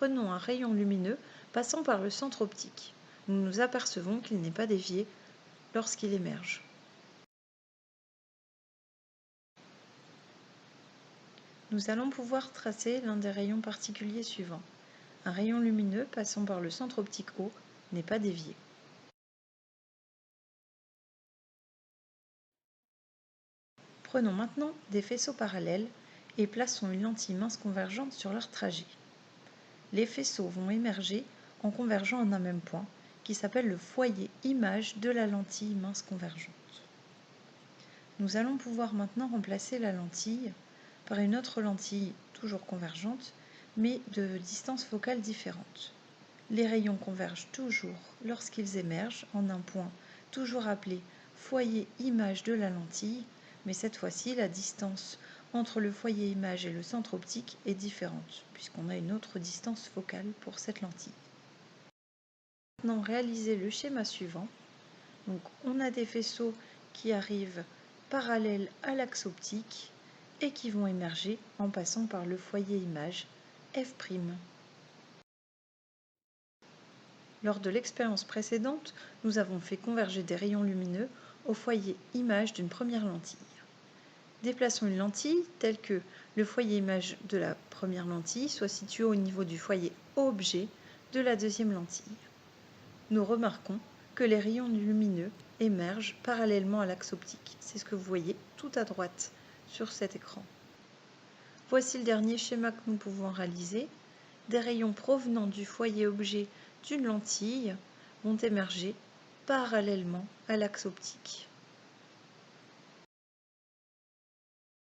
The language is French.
prenons un rayon lumineux passant par le centre optique. Nous nous apercevons qu'il n'est pas dévié lorsqu'il émerge. Nous allons pouvoir tracer l'un des rayons particuliers suivants. Un rayon lumineux passant par le centre optique haut n'est pas dévié. Prenons maintenant des faisceaux parallèles et plaçons une lentille mince convergente sur leur trajet. Les faisceaux vont émerger en convergeant en un même point, qui s'appelle le foyer image de la lentille mince convergente. Nous allons pouvoir maintenant remplacer la lentille par une autre lentille toujours convergente, mais de distance focale différente. Les rayons convergent toujours lorsqu'ils émergent en un point toujours appelé foyer image de la lentille, mais cette fois-ci la distance entre le foyer image et le centre optique est différente, puisqu'on a une autre distance focale pour cette lentille. Maintenant, réaliser le schéma suivant. Donc, on a des faisceaux qui arrivent parallèles à l'axe optique et qui vont émerger en passant par le foyer image F'. Lors de l'expérience précédente, nous avons fait converger des rayons lumineux au foyer image d'une première lentille. Déplaçons une lentille telle que le foyer image de la première lentille soit situé au niveau du foyer objet de la deuxième lentille. Nous remarquons que les rayons lumineux émergent parallèlement à l'axe optique. C'est ce que vous voyez tout à droite sur cet écran. Voici le dernier schéma que nous pouvons réaliser. Des rayons provenant du foyer objet d'une lentille vont émerger parallèlement à l'axe optique.